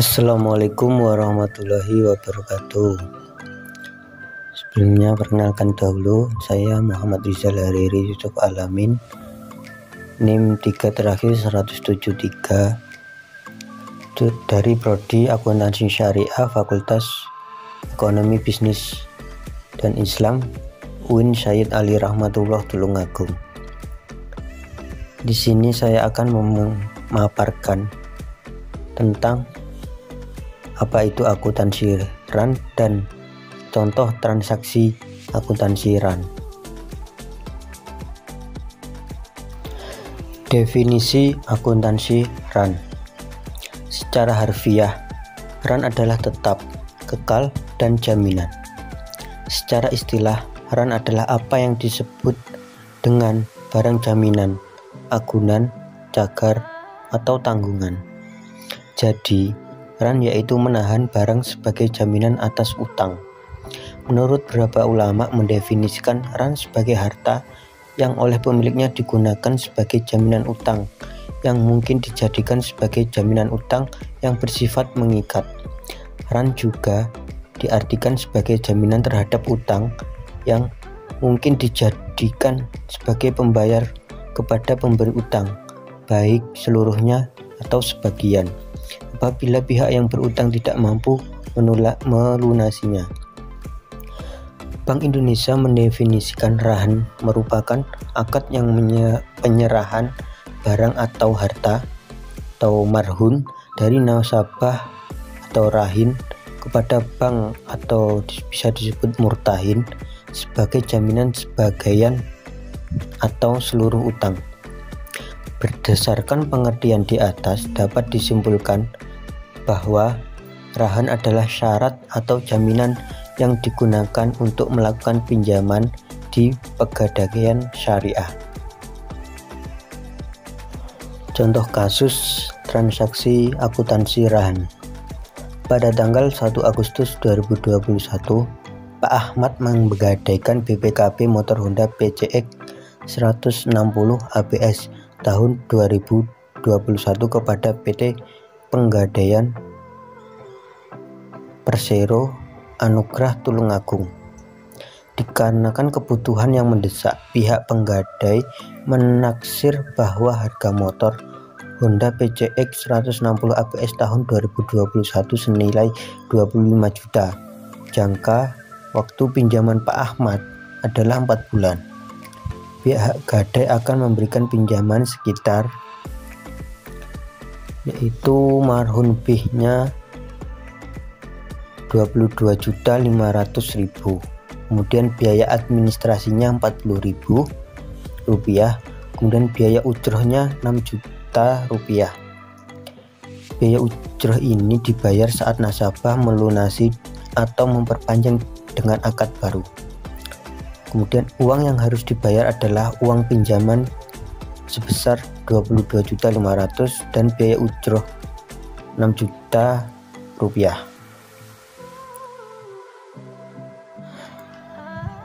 Assalamualaikum warahmatullahi wabarakatuh. Sebelumnya perkenalkan dahulu, saya Muhammad Rizal Hariri Yusuf Alamin, NIM 3 terakhir 173, dari Prodi Akuntansi Syariah Fakultas Ekonomi Bisnis dan Islam UIN Syed Ali Rahmatullah Tulungagung. Di sini saya akan memaparkan tentang apa itu akuntansi RAN dan contoh transaksi akuntansi RAN. Definisi akuntansi RAN. Secara harfiah, RAN adalah tetap, kekal, dan jaminan. Secara istilah, RAN adalah apa yang disebut dengan barang jaminan, agunan, cagar, atau tanggungan. Jadi, RAN yaitu menahan barang sebagai jaminan atas utang. Menurut beberapa ulama mendefinisikan RAN sebagai harta yang oleh pemiliknya digunakan sebagai jaminan utang, yang mungkin dijadikan sebagai jaminan utang yang bersifat mengikat. RAN juga diartikan sebagai jaminan terhadap utang yang mungkin dijadikan sebagai pembayar kepada pemberi utang, baik seluruhnya atau sebagian, apabila pihak yang berutang tidak mampu melunasinya. Bank Indonesia mendefinisikan RAN merupakan akad yang penyerahan barang atau harta atau marhun dari nasabah atau rahin kepada bank atau bisa disebut murtahin sebagai jaminan sebagian atau seluruh utang. Berdasarkan pengertian di atas, dapat disimpulkan bahwa RAN adalah syarat atau jaminan yang digunakan untuk melakukan pinjaman di pegadaian syariah. Contoh kasus transaksi akuntansi RAN. Pada tanggal 1 Agustus 2021, Pak Ahmad menggadaikan BPKB motor Honda PCX 160 ABS tahun 2021 kepada PT Penggadaian Persero Anugrah Tulungagung. Dikarenakan kebutuhan yang mendesak, pihak penggadai menaksir bahwa harga motor Honda PCX 160 ABS tahun 2021 senilai 25 juta. Jangka waktu pinjaman Pak Ahmad adalah 4 bulan. Pihak gadai akan memberikan pinjaman sekitar yaitu marhun B-nya 22.500.000, kemudian biaya administrasinya 40.000 rupiah, kemudian biaya ujrohnya 6 juta rupiah. Biaya ujroh ini dibayar saat nasabah melunasi atau memperpanjang dengan akad baru. Kemudian uang yang harus dibayar adalah uang pinjaman sebesar 22.500.000 dan biaya ujroh 6 juta rupiah.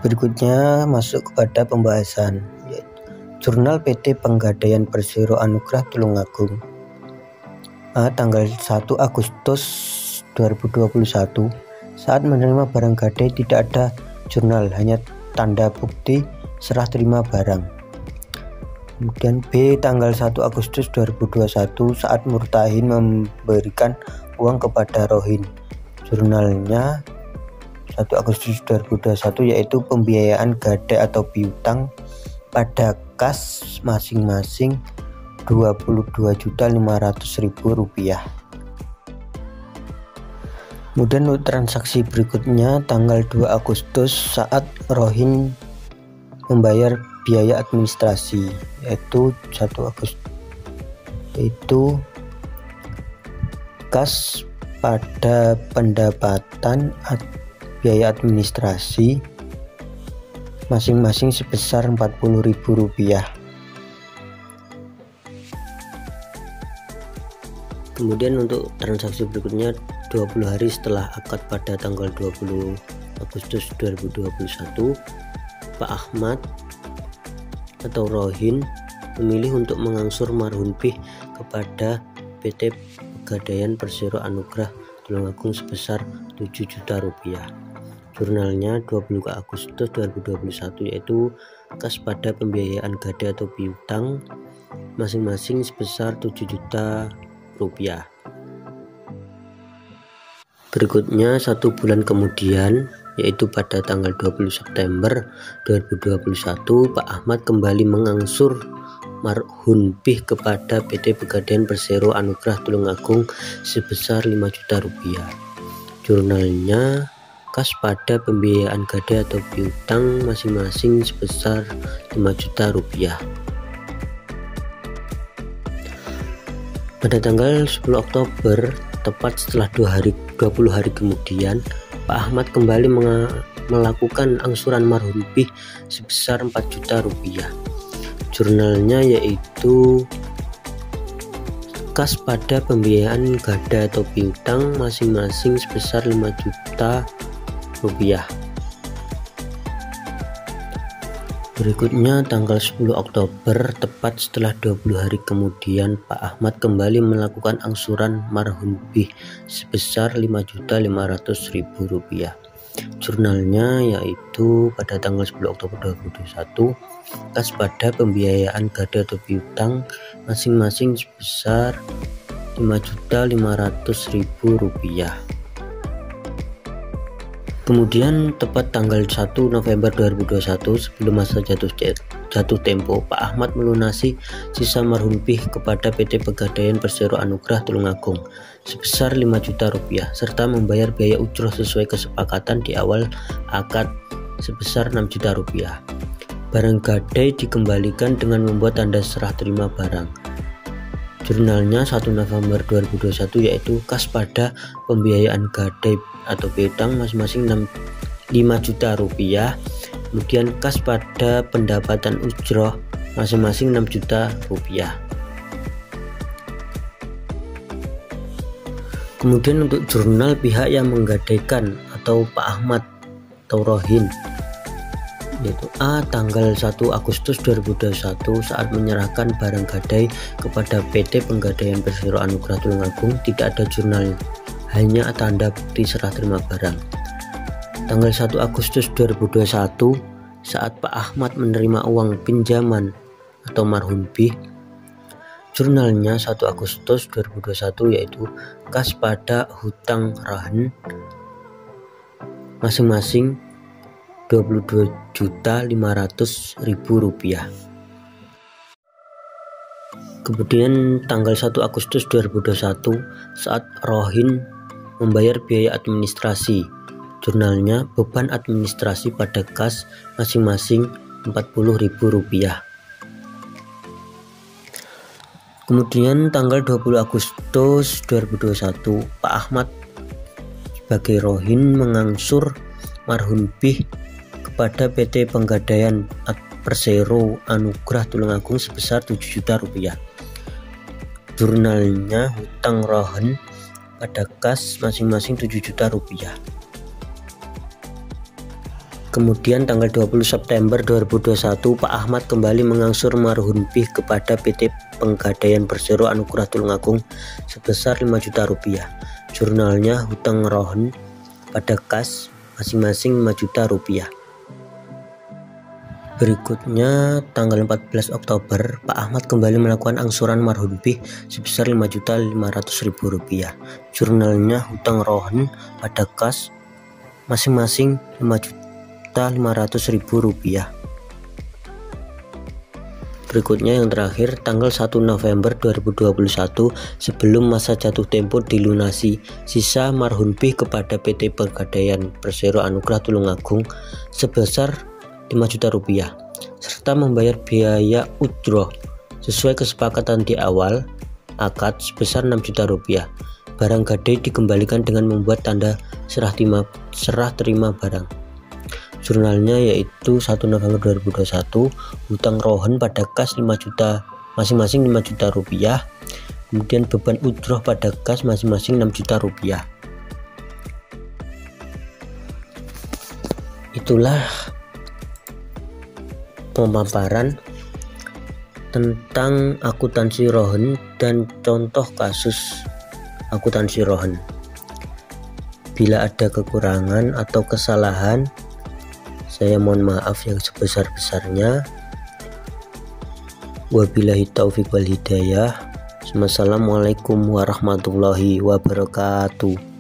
Berikutnya masuk kepada pembahasan Jurnal PT Penggadaian Persero Anugrah Tulungagung. Tanggal 1 Agustus 2021, saat menerima barang gadai tidak ada jurnal, hanya tanda bukti serah terima barang. Kemudian B, tanggal 1 Agustus 2021, saat murtahin memberikan uang kepada rohin. Jurnalnya 1 Agustus 2021 yaitu pembiayaan gadai atau piutang pada kas masing-masing 22.500.000 rupiah. Kemudian untuk transaksi berikutnya tanggal 2 Agustus saat rohin membayar biaya administrasi yaitu 1 Agustus yaitu kas pada pendapatan biaya administrasi masing-masing sebesar 40.000 rupiah. Kemudian untuk transaksi berikutnya 20 hari setelah akad pada tanggal 20 Agustus 2021, Pak Ahmad atau rohin memilih untuk mengangsur marhun B kepada PT Pegadaian Persero Anugrah Tulungagung sebesar 7 juta rupiah. Jurnalnya 20 Agustus 2021, yaitu kas pada pembiayaan gadai atau piutang masing-masing sebesar 7 juta rupiah. Berikutnya 1 bulan kemudian, yaitu pada tanggal 20 September 2021, Pak Ahmad kembali mengangsur marhunbih kepada PT Pegadaian Persero Anugrah Tulungagung sebesar 5 juta rupiah. Jurnalnya kas pada pembiayaan gadai atau piutang masing-masing sebesar 5 juta rupiah. Pada tanggal 10 Oktober, tepat setelah 20 hari kemudian, Pak Ahmad kembali melakukan angsuran marhunbih sebesar 4 juta rupiah. Jurnalnya yaitu kas pada pembiayaan gadai atau piutang masing-masing sebesar 5 juta rupiah. Berikutnya tanggal 10 Oktober, tepat setelah 20 hari kemudian, Pak Ahmad kembali melakukan angsuran marhunbih sebesar 5.500.000 rupiah. Jurnalnya yaitu pada tanggal 10 Oktober 2021, kas pada pembiayaan gadai atau piutang masing-masing sebesar 5.500.000 rupiah. Kemudian tepat tanggal 1 November 2021, sebelum masa jatuh tempo, Pak Ahmad melunasi sisa marhunbih kepada PT Pegadaian Persero Anugrah Tulungagung sebesar 5 juta rupiah serta membayar biaya ujroh sesuai kesepakatan di awal akad sebesar 6 juta rupiah. Barang gadai dikembalikan dengan membuat tanda serah terima barang. Jurnalnya 1 November 2021, yaitu kas pada pembiayaan gadai atau piutang masing-masing 5 juta rupiah, kemudian kas pada pendapatan ujroh masing-masing 6 juta rupiah. Kemudian untuk jurnal pihak yang menggadaikan atau Pak Ahmad atau Rohin, yaitu A, tanggal 1 Agustus 2021 saat menyerahkan barang gadai kepada PT Pegadaian Persero Anugrah Tulungagung, tidak ada jurnal, hanya tanda bukti serah terima barang. Tanggal 1 Agustus 2021 saat Pak Ahmad menerima uang pinjaman atau marhunbih, jurnalnya 1 Agustus 2021, yaitu kas pada hutang rahan masing-masing 22.500.000 rupiah. Kemudian tanggal 1 Agustus 2021 saat Rohin membayar biaya administrasi, jurnalnya beban administrasi pada kas masing-masing 40.000 rupiah. Kemudian tanggal 20 Agustus 2021 Pak Ahmad sebagai Rohin mengangsur marhunbih kepada PT Pegadaian Persero Anugrah Tulungagung sebesar 7 juta rupiah. Jurnalnya hutang rohan pada kas masing-masing 7 juta rupiah. Kemudian tanggal 20 September 2021 Pak Ahmad kembali mengangsur marhunbih kepada PT Pegadaian Persero Anugrah Tulungagung sebesar 5 juta rupiah. Jurnalnya hutang rohan pada kas masing-masing 5 juta rupiah. Berikutnya tanggal 14 Oktober Pak Ahmad kembali melakukan angsuran marhunbih sebesar 5.500.000 rupiah. Jurnalnya hutang rohan pada kas masing-masing 5.500.000 rupiah. Berikutnya yang terakhir tanggal 1 November 2021 sebelum masa jatuh tempo dilunasi sisa marhunbih kepada PT Pegadaian Persero Anugrah Tulungagung sebesar 5 juta rupiah serta membayar biaya ujroh sesuai kesepakatan di awal akad sebesar 6 juta rupiah. Barang gadai dikembalikan dengan membuat tanda serah terima barang. Jurnalnya yaitu 1 November 2021, hutang rohan pada kas 5 juta masing-masing 5 juta rupiah, kemudian beban ujroh pada kas masing-masing 6 juta rupiah. Itulah pemaparan tentang akuntansi rohan dan contoh kasus akuntansi Rohan. Bila ada kekurangan atau kesalahan, saya mohon maaf yang sebesar-besarnya. Wabillahi taufiq wal hidayah. Wassalamualaikum warahmatullahi wabarakatuh.